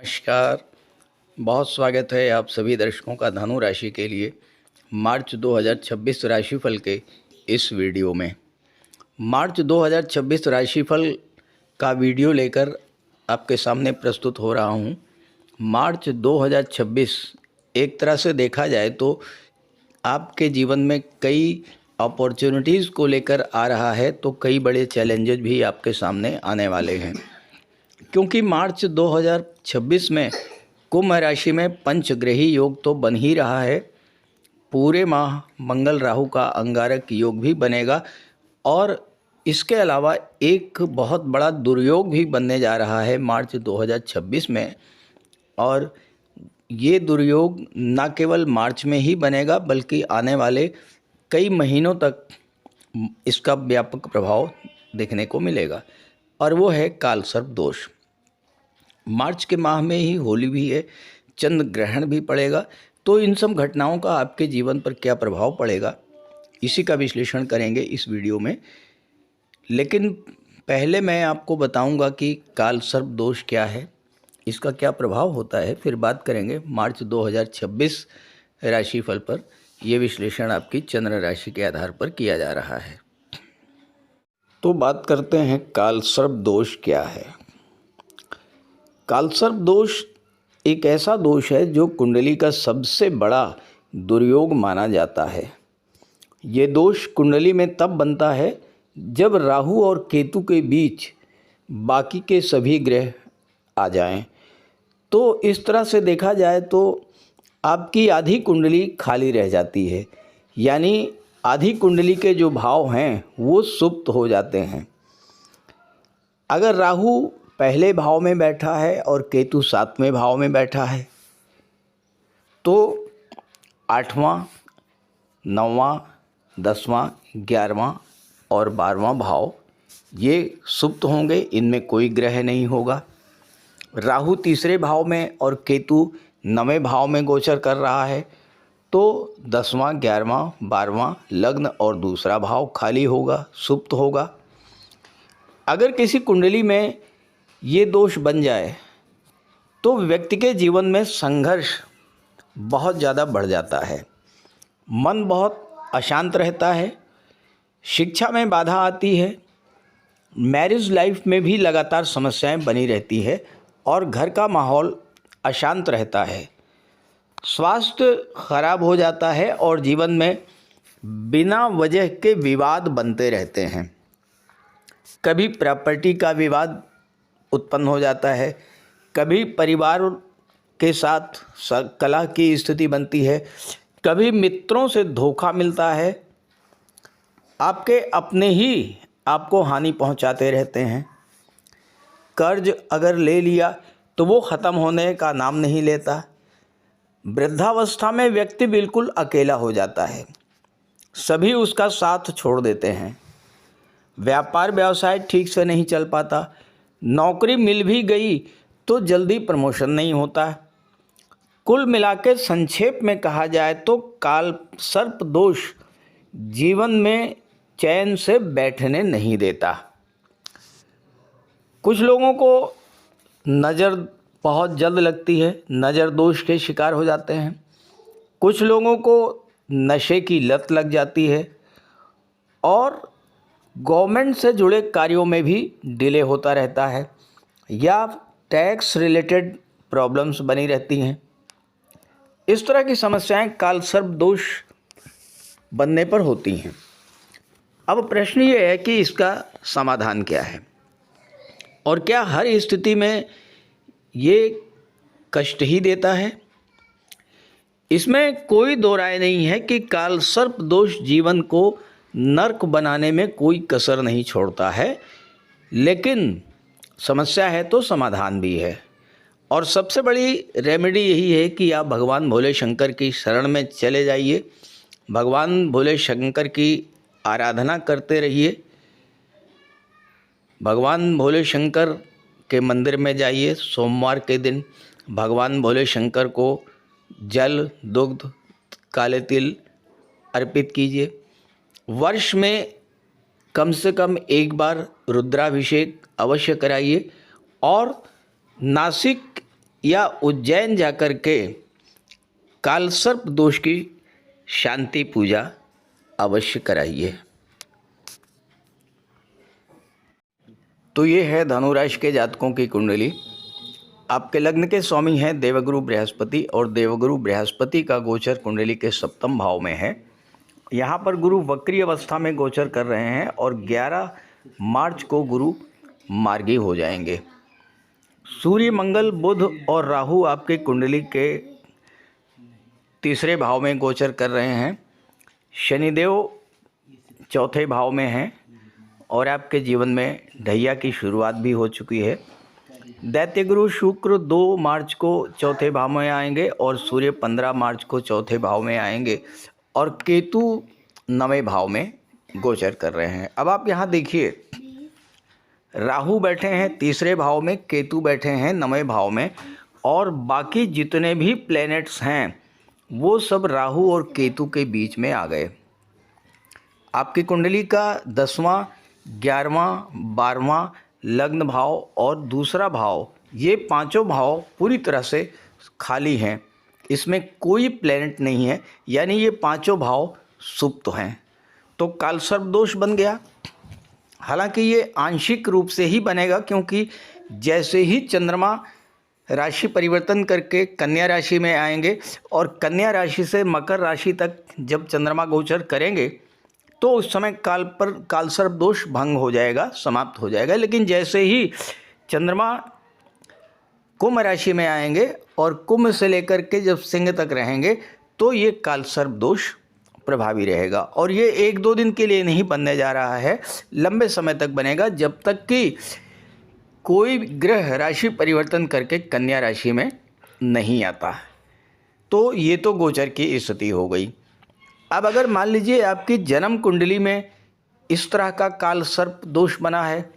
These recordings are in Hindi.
नमस्कार। बहुत स्वागत है आप सभी दर्शकों का धनु राशि के लिए मार्च 2026 राशिफल के इस वीडियो में। मार्च 2026 राशिफल का वीडियो लेकर आपके सामने प्रस्तुत हो रहा हूँ। मार्च 2026 एक तरह से देखा जाए तो आपके जीवन में कई अपॉर्चुनिटीज़ को लेकर आ रहा है, तो कई बड़े चैलेंजेस भी आपके सामने आने वाले हैं, क्योंकि मार्च 2026 में कुंभ राशि में पंचग्रही योग तो बन ही रहा है। पूरे माह मंगल राहु का अंगारक योग भी बनेगा और इसके अलावा एक बहुत बड़ा दुर्योग भी बनने जा रहा है मार्च 2026 में। और ये दुर्योग न केवल मार्च में ही बनेगा बल्कि आने वाले कई महीनों तक इसका व्यापक प्रभाव देखने को मिलेगा, और वो है काल सर्प दोष। मार्च के माह में ही होली भी है, चंद्र ग्रहण भी पड़ेगा, तो इन सब घटनाओं का आपके जीवन पर क्या प्रभाव पड़ेगा इसी का विश्लेषण करेंगे इस वीडियो में। लेकिन पहले मैं आपको बताऊंगा कि काल सर्प दोष क्या है, इसका क्या प्रभाव होता है, फिर बात करेंगे मार्च 2026 राशिफल पर। यह विश्लेषण आपकी चंद्र राशि के आधार पर किया जा रहा है। तो बात करते हैं काल सर्प दोष क्या है। कालसर्प दोष एक ऐसा दोष है जो कुंडली का सबसे बड़ा दुर्योग माना जाता है। ये दोष कुंडली में तब बनता है जब राहु और केतु के बीच बाकी के सभी ग्रह आ जाएं। तो इस तरह से देखा जाए तो आपकी आधी कुंडली खाली रह जाती है, यानी आधी कुंडली के जो भाव हैं वो सुप्त हो जाते हैं। अगर राहु पहले भाव में बैठा है और केतु 7वें भाव में बैठा है तो 8वां, 9वां, 10वां, 11वां और 12वां भाव ये सुप्त होंगे, इनमें कोई ग्रह नहीं होगा। राहु तीसरे भाव में और केतु 9वें भाव में गोचर कर रहा है तो 10वां, 11वां, 12वां लग्न और दूसरा भाव खाली होगा, सुप्त होगा। अगर किसी कुंडली में ये दोष बन जाए तो व्यक्ति के जीवन में संघर्ष बहुत ज़्यादा बढ़ जाता है, मन बहुत अशांत रहता है, शिक्षा में बाधा आती है, मैरिज लाइफ में भी लगातार समस्याएं बनी रहती है और घर का माहौल अशांत रहता है। स्वास्थ्य खराब हो जाता है और जीवन में बिना वजह के विवाद बनते रहते हैं। कभी प्रॉपर्टी का विवाद उत्पन्न हो जाता है, कभी परिवार के साथ कलह की स्थिति बनती है, कभी मित्रों से धोखा मिलता है, आपके अपने ही आपको हानि पहुंचाते रहते हैं। कर्ज अगर ले लिया तो वो ख़त्म होने का नाम नहीं लेता। वृद्धावस्था में व्यक्ति बिल्कुल अकेला हो जाता है, सभी उसका साथ छोड़ देते हैं। व्यापार व्यवसाय ठीक से नहीं चल पाता, नौकरी मिल भी गई तो जल्दी प्रमोशन नहीं होता। कुल मिलाकर संक्षेप में कहा जाए तो काल सर्प दोष जीवन में चैन से बैठने नहीं देता। कुछ लोगों को नज़र बहुत जल्द लगती है, नज़र दोष के शिकार हो जाते हैं। कुछ लोगों को नशे की लत लग जाती है और गवर्नमेंट से जुड़े कार्यों में भी डिले होता रहता है या टैक्स रिलेटेड प्रॉब्लम्स बनी रहती हैं। इस तरह की समस्याएं काल सर्प दोष बनने पर होती हैं। अब प्रश्न ये है कि इसका समाधान क्या है और क्या हर स्थिति में ये कष्ट ही देता है। इसमें कोई दो राय नहीं है कि काल सर्प दोष जीवन को नर्क बनाने में कोई कसर नहीं छोड़ता है, लेकिन समस्या है तो समाधान भी है। और सबसे बड़ी रेमेडी यही है कि आप भगवान भोले शंकर की शरण में चले जाइए, भगवान भोले शंकर की आराधना करते रहिए, भगवान भोले शंकर के मंदिर में जाइए। सोमवार के दिन भगवान भोले शंकर को जल, दुग्ध, काले तिल अर्पित कीजिए। वर्ष में कम से कम एक बार रुद्राभिषेक अवश्य कराइए और नासिक या उज्जैन जाकर के कालसर्प दोष की शांति पूजा अवश्य कराइए। तो ये है धनुराशि के जातकों की कुंडली। आपके लग्न के स्वामी हैं देवगुरु बृहस्पति और देवगुरु बृहस्पति का गोचर कुंडली के सप्तम भाव में है। यहाँ पर गुरु वक्री अवस्था में गोचर कर रहे हैं और 11 मार्च को गुरु मार्गी हो जाएंगे। सूर्य, मंगल, बुध और राहु आपके कुंडली के तीसरे भाव में गोचर कर रहे हैं। शनिदेव चौथे भाव में हैं और आपके जीवन में ढैया की शुरुआत भी हो चुकी है। दैत्य गुरु शुक्र 2 मार्च को चौथे भाव में आएंगे और सूर्य 15 मार्च को चौथे भाव में आएंगे और केतु 9वें भाव में गोचर कर रहे हैं। अब आप यहाँ देखिए, राहु बैठे हैं तीसरे भाव में, केतु बैठे हैं 9वें भाव में और बाकी जितने भी प्लैनेट्स हैं वो सब राहु और केतु के बीच में आ गए। आपकी कुंडली का 10वां, 11वां, 12वां लग्न भाव और दूसरा भाव, ये पांचों भाव पूरी तरह से खाली हैं। इसमें कोई प्लैनेट नहीं है, यानी ये पांचों भाव सुप्त हैं। तो कालसर्प दोष बन गया। हालांकि ये आंशिक रूप से ही बनेगा, क्योंकि जैसे ही चंद्रमा राशि परिवर्तन करके कन्या राशि में आएंगे और कन्या राशि से मकर राशि तक जब चंद्रमा गोचर करेंगे तो उस समय कालसर्प दोष भंग हो जाएगा, समाप्त हो जाएगा। लेकिन जैसे ही चंद्रमा कुंभ राशि में आएंगे और कुंभ से लेकर के जब सिंह तक रहेंगे तो ये कालसर्प दोष प्रभावी रहेगा। और ये 1-2 दिन के लिए नहीं बनने जा रहा है, लंबे समय तक बनेगा, जब तक कि कोई ग्रह राशि परिवर्तन करके कन्या राशि में नहीं आता। तो ये तो गोचर की स्थिति हो गई। अब अगर मान लीजिए आपकी जन्म कुंडली में इस तरह का कालसर्प दोष बना है,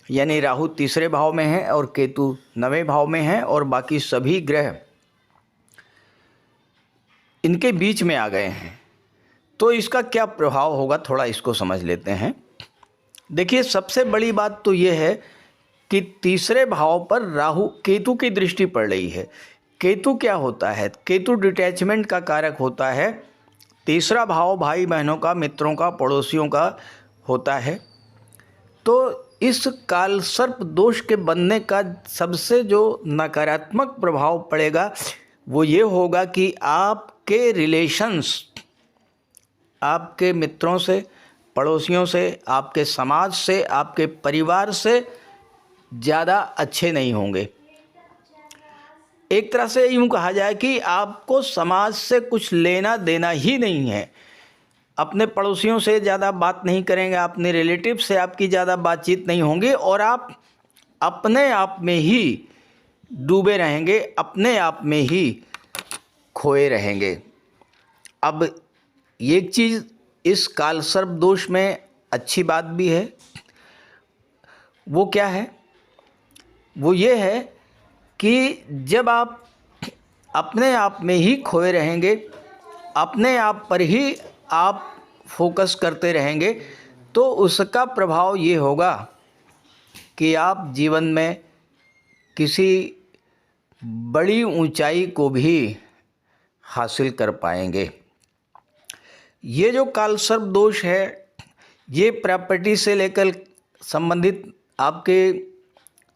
यानी राहु तीसरे भाव में है और केतु 9वें भाव में है और बाकी सभी ग्रह इनके बीच में आ गए हैं, तो इसका क्या प्रभाव होगा, थोड़ा इसको समझ लेते हैं। देखिए, सबसे बड़ी बात तो ये है कि तीसरे भाव पर राहु केतु की दृष्टि पड़ रही है। केतु क्या होता है? केतु डिटैचमेंट का कारक होता है। तीसरा भाव भाई बहनों का, मित्रों का, पड़ोसियों का होता है। तो इस कालसर्प दोष के बनने का सबसे जो नकारात्मक प्रभाव पड़ेगा वो ये होगा कि आपके रिलेशंस, आपके मित्रों से, पड़ोसियों से, आपके समाज से, आपके परिवार से ज़्यादा अच्छे नहीं होंगे। एक तरह से यूँ कहा जाए कि आपको समाज से कुछ लेना देना ही नहीं है। अपने पड़ोसियों से ज़्यादा बात नहीं करेंगे, अपने रिलेटिव से आपकी ज़्यादा बातचीत नहीं होंगी और आप अपने आप में ही डूबे रहेंगे, अपने आप में ही खोए रहेंगे। अब एक चीज़ इस कालसर्प दोष में अच्छी बात भी है, वो क्या है? वो ये है कि जब आप अपने आप में ही खोए रहेंगे, अपने आप पर ही आप फोकस करते रहेंगे, तो उसका प्रभाव ये होगा कि आप जीवन में किसी बड़ी ऊंचाई को भी हासिल कर पाएंगे। ये जो कालसर्प दोष है, ये प्रॉपर्टी से लेकर संबंधित आपके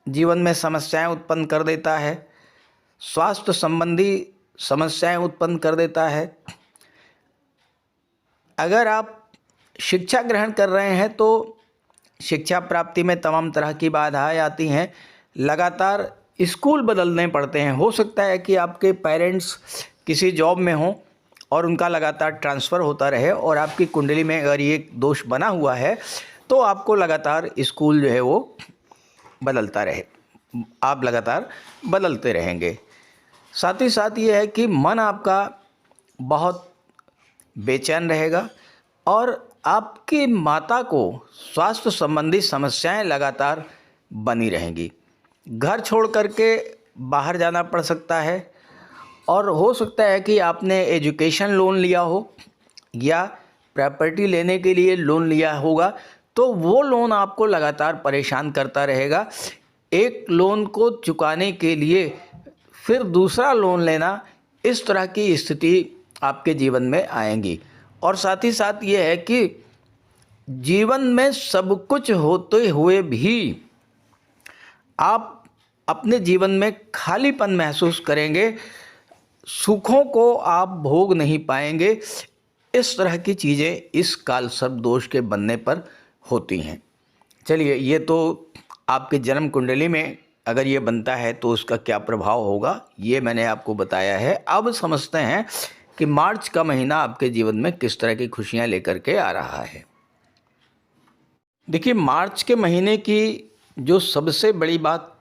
जीवन में समस्याएं उत्पन्न कर देता है, स्वास्थ्य संबंधी समस्याएं उत्पन्न कर देता है। अगर आप शिक्षा ग्रहण कर रहे हैं तो शिक्षा प्राप्ति में तमाम तरह की बाधाएं आती हैं, लगातार स्कूल बदलने पड़ते हैं। हो सकता है कि आपके पेरेंट्स किसी जॉब में हों और उनका लगातार ट्रांसफ़र होता रहे और आपकी कुंडली में अगर ये दोष बना हुआ है तो आपको लगातार स्कूल जो है वो बदलता रहे, आप लगातार बदलते रहेंगे। साथ ही साथ ये है कि मन आपका बहुत बेचैन रहेगा और आपकी माता को स्वास्थ्य संबंधी समस्याएं लगातार बनी रहेंगी। घर छोड़ करके बाहर जाना पड़ सकता है और हो सकता है कि आपने एजुकेशन लोन लिया हो या प्रॉपर्टी लेने के लिए लोन लिया होगा, तो वो लोन आपको लगातार परेशान करता रहेगा। एक लोन को चुकाने के लिए फिर दूसरा लोन लेना, इस तरह की स्थिति आपके जीवन में आएंगी। और साथ ही साथ ये है कि जीवन में सब कुछ होते हुए भी आप अपने जीवन में खालीपन महसूस करेंगे, सुखों को आप भोग नहीं पाएंगे। इस तरह की चीज़ें इस काल सर्प दोष के बनने पर होती हैं। चलिए, ये तो आपके जन्म कुंडली में अगर ये बनता है तो उसका क्या प्रभाव होगा, ये मैंने आपको बताया है। अब समझते हैं कि मार्च का महीना आपके जीवन में किस तरह की खुशियाँ लेकर के आ रहा है। देखिए, मार्च के महीने की जो सबसे बड़ी बात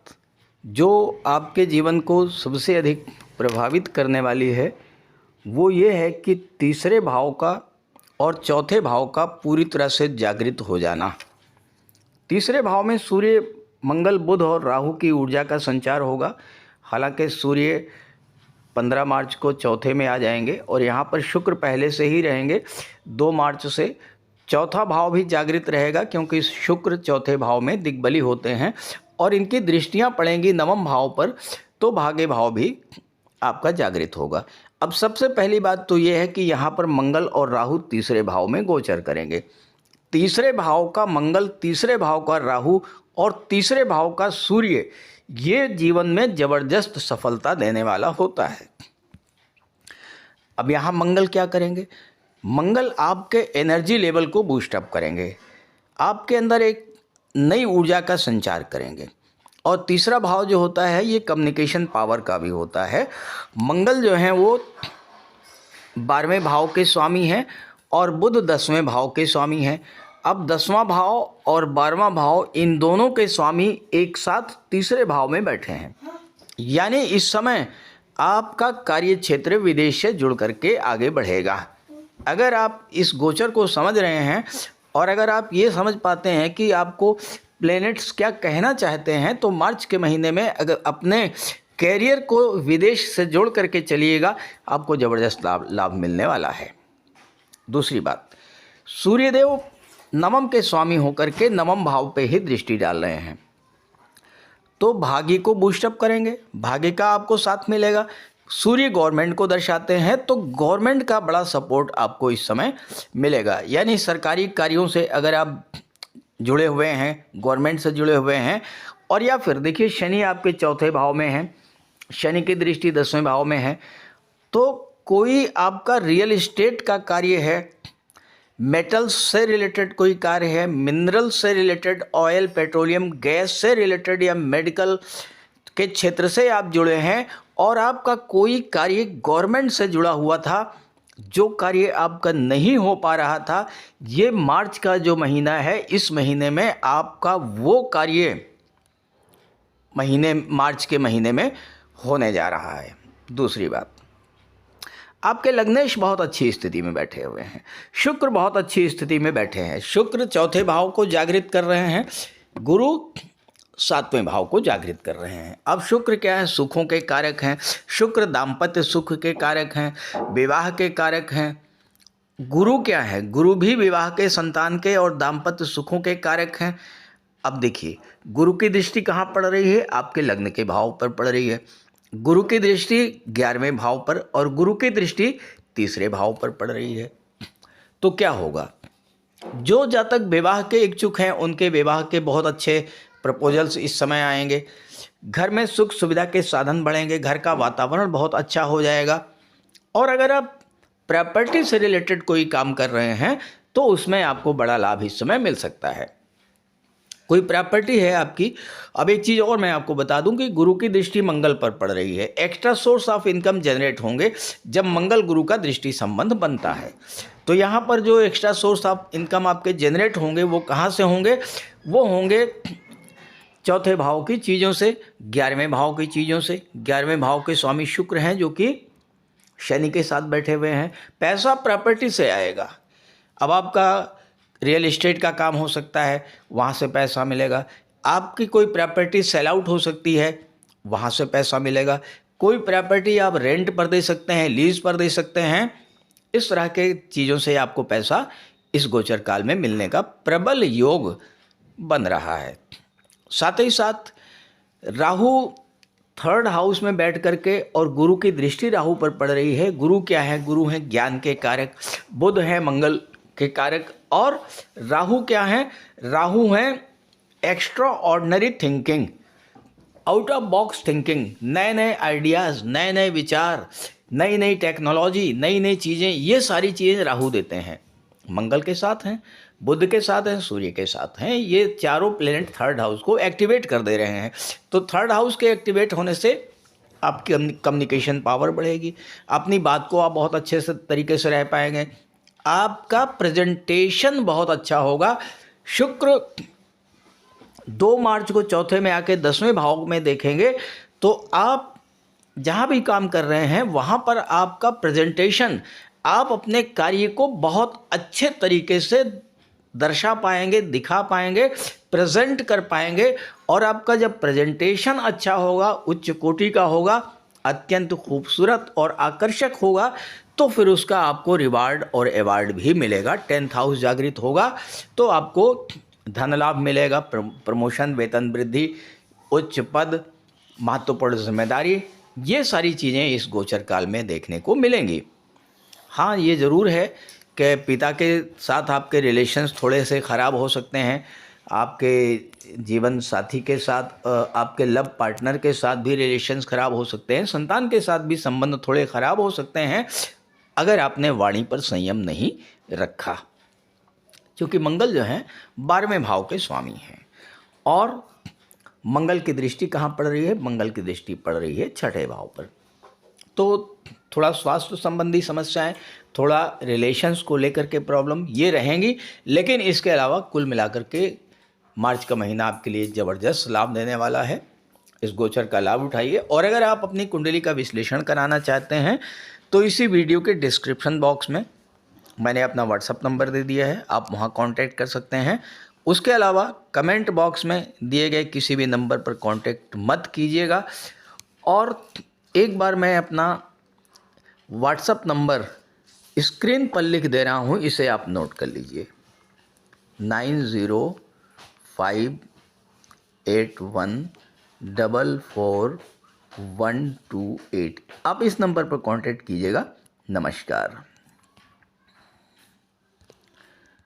जो आपके जीवन को सबसे अधिक प्रभावित करने वाली है, वो ये है कि तीसरे भाव का और चौथे भाव का पूरी तरह से जागृत हो जाना। तीसरे भाव में सूर्य, मंगल, बुध और राहु की ऊर्जा का संचार होगा। हालांकि सूर्य 15 मार्च को चौथे में आ जाएंगे और यहाँ पर शुक्र पहले से ही रहेंगे 2 मार्च से। चौथा भाव भी जागृत रहेगा क्योंकि शुक्र चौथे भाव में दिग्बली होते हैं और इनकी दृष्टियाँ पड़ेंगी नवम भाव पर, तो भाग्य भाव भी आपका जागृत होगा। अब सबसे पहली बात तो ये है कि यहाँ पर मंगल और राहु तीसरे भाव में गोचर करेंगे। तीसरे भाव का मंगल, तीसरे भाव का राहु और तीसरे भाव का सूर्य, ये जीवन में जबरदस्त सफलता देने वाला होता है। अब यहाँ मंगल क्या करेंगे? मंगल आपके एनर्जी लेवल को बूस्ट अप करेंगे, आपके अंदर एक नई ऊर्जा का संचार करेंगे। और तीसरा भाव जो होता है ये कम्युनिकेशन पावर का भी होता है। मंगल जो हैं वो 12वें भाव के स्वामी हैं और बुध 10वें भाव के स्वामी हैं। अब 10वां भाव और 12वां भाव, इन दोनों के स्वामी एक साथ तीसरे भाव में बैठे हैं। यानी इस समय आपका कार्य क्षेत्र विदेश से जुड़ करके आगे बढ़ेगा। अगर आप इस गोचर को समझ रहे हैं और अगर आप ये समझ पाते हैं कि आपको प्लैनेट्स क्या कहना चाहते हैं, तो मार्च के महीने में अगर अपने कैरियर को विदेश से जोड़ करके चलिएगा, आपको ज़बरदस्त लाभ मिलने वाला है। दूसरी बात, सूर्यदेव नवम के स्वामी होकर के नवम भाव पे ही दृष्टि डाल रहे हैं, तो भाग्य को बूस्टअप करेंगे, भाग्य का आपको साथ मिलेगा। सूर्य गवर्नमेंट को दर्शाते हैं, तो गवर्नमेंट का बड़ा सपोर्ट आपको इस समय मिलेगा। यानी सरकारी कार्यों से अगर आप जुड़े हुए हैं, गवर्नमेंट से जुड़े हुए हैं, और या फिर देखिए शनि आपके चौथे भाव में है, शनि की दृष्टि 10वें भाव में है, तो कोई आपका रियल इस्टेट का कार्य है, मेटल्स से रिलेटेड कोई कार्य है, मिनरल से रिलेटेड, ऑयल, पेट्रोलियम, गैस से रिलेटेड या मेडिकल के क्षेत्र से आप जुड़े हैं और आपका कोई कार्य गवर्नमेंट से जुड़ा हुआ था, जो कार्य आपका नहीं हो पा रहा था, ये मार्च का जो महीना है, इस महीने में आपका वो कार्य मार्च के महीने में होने जा रहा है। दूसरी बात, आपके लग्नेश बहुत अच्छी स्थिति में बैठे हुए हैं, शुक्र बहुत अच्छी स्थिति में बैठे हैं। शुक्र चौथे भाव को जागृत कर रहे हैं, गुरु 7वें भाव को जागृत कर रहे हैं। अब शुक्र क्या है? सुखों के कारक हैं। शुक्र दाम्पत्य सुख के कारक हैं, विवाह के कारक हैं। गुरु क्या है? गुरु भी विवाह के, संतान के और दाम्पत्य सुखों के कारक हैं। अब देखिए, गुरु की दृष्टि कहाँ पड़ रही है? आपके लग्न के भाव पर पड़ रही है। गुरु की दृष्टि 11वें भाव पर और गुरु की दृष्टि तीसरे भाव पर पड़ रही है। तो क्या होगा? जो जातक विवाह के इच्छुक हैं, उनके विवाह के बहुत अच्छे प्रपोजल्स इस समय आएंगे। घर में सुख सुविधा के साधन बढ़ेंगे, घर का वातावरण बहुत अच्छा हो जाएगा। और अगर आप प्रॉपर्टी से रिलेटेड कोई काम कर रहे हैं, तो उसमें आपको बड़ा लाभ इस समय मिल सकता है। कोई प्रॉपर्टी है आपकी। अब एक चीज़ और मैं आपको बता दूं कि गुरु की दृष्टि मंगल पर पड़ रही है। Extra source of income generate होंगे जब मंगल गुरु का दृष्टि संबंध बनता है। तो यहाँ पर जो एक्स्ट्रा सोर्स ऑफ इनकम आपके जनरेट होंगे, वो कहाँ से होंगे? वो होंगे चौथे भाव की चीज़ों से, 11वें भाव की चीज़ों से। 11वें भाव के स्वामी शुक्र हैं, जो कि शनि के साथ बैठे हुए हैं। पैसा प्रॉपर्टी से आएगा। अब आपका रियल एस्टेट का काम हो सकता है, वहाँ से पैसा मिलेगा। आपकी कोई प्रॉपर्टी सेल आउट हो सकती है, वहाँ से पैसा मिलेगा। कोई प्रॉपर्टी आप रेंट पर दे सकते हैं, लीज पर दे सकते हैं। इस तरह के चीज़ों से आपको पैसा इस गोचर काल में मिलने का प्रबल योग बन रहा है। साथ ही साथ राहु थर्ड हाउस में बैठ करके और गुरु की दृष्टि राहु पर पड़ रही है। गुरु क्या है? गुरु हैं ज्ञान के कारक, बुध है मंगल के कारक, और राहु क्या है? राहु हैं extra ordinary thinking, out of box thinking, नए नए आइडियाज़, नए नए विचार, नई नई टेक्नोलॉजी, नई नई चीज़ें, ये सारी चीज़ें राहु देते हैं। मंगल के साथ हैं, बुध के साथ हैं, सूर्य के साथ हैं। ये चारों प्लेनेट थर्ड हाउस को एक्टिवेट कर दे रहे हैं। तो थर्ड हाउस के एक्टिवेट होने से आपकी कम्युनिकेशन पावर बढ़ेगी, अपनी बात को आप बहुत अच्छे से तरीके से रह पाएंगे, आपका प्रेजेंटेशन बहुत अच्छा होगा। शुक्र 2 मार्च को चौथे में आके 10वें भाव में देखेंगे, तो आप जहाँ भी काम कर रहे हैं वहाँ पर आपका प्रेजेंटेशन, आप अपने कार्य को बहुत अच्छे तरीके से दर्शा पाएंगे, दिखा पाएंगे, प्रेजेंट कर पाएंगे। और आपका जब प्रेजेंटेशन अच्छा होगा, उच्च कोटि का होगा, अत्यंत खूबसूरत और आकर्षक होगा, तो फिर उसका आपको रिवार्ड और अवार्ड भी मिलेगा। 10th हाउस जागृत होगा तो आपको धन लाभ मिलेगा, प्रमोशन, वेतन वृद्धि, उच्च पद, महत्वपूर्ण जिम्मेदारी, ये सारी चीज़ें इस गोचर काल में देखने को मिलेंगी। हाँ, ये ज़रूर है कि पिता के साथ आपके रिलेशंस थोड़े से ख़राब हो सकते हैं, आपके जीवन साथी के साथ, आपके लव पार्टनर के साथ भी रिलेशंस ख़राब हो सकते हैं, संतान के साथ भी संबंध थोड़े ख़राब हो सकते हैं अगर आपने वाणी पर संयम नहीं रखा, क्योंकि मंगल जो है 12वें भाव के स्वामी हैं। और मंगल की दृष्टि कहाँ पड़ रही है? मंगल की दृष्टि पड़ रही है 6ठे भाव पर। तो थोड़ा स्वास्थ्य संबंधी समस्याएं, थोड़ा रिलेशंस को लेकर के प्रॉब्लम ये रहेंगी, लेकिन इसके अलावा कुल मिलाकर के मार्च का महीना आपके लिए ज़बरदस्त लाभ देने वाला है। इस गोचर का लाभ उठाइए। और अगर आप अपनी कुंडली का विश्लेषण कराना चाहते हैं तो इसी वीडियो के डिस्क्रिप्शन बॉक्स में मैंने अपना व्हाट्सअप नंबर दे दिया है, आप वहाँ कांटेक्ट कर सकते हैं। उसके अलावा कमेंट बॉक्स में दिए गए किसी भी नंबर पर कांटेक्ट मत कीजिएगा। और एक बार मैं अपना व्हाट्सअप नंबर स्क्रीन पर लिख दे रहा हूँ, इसे आप नोट कर लीजिए, 9058144128। आप इस नंबर पर कांटेक्ट कीजिएगा। नमस्कार।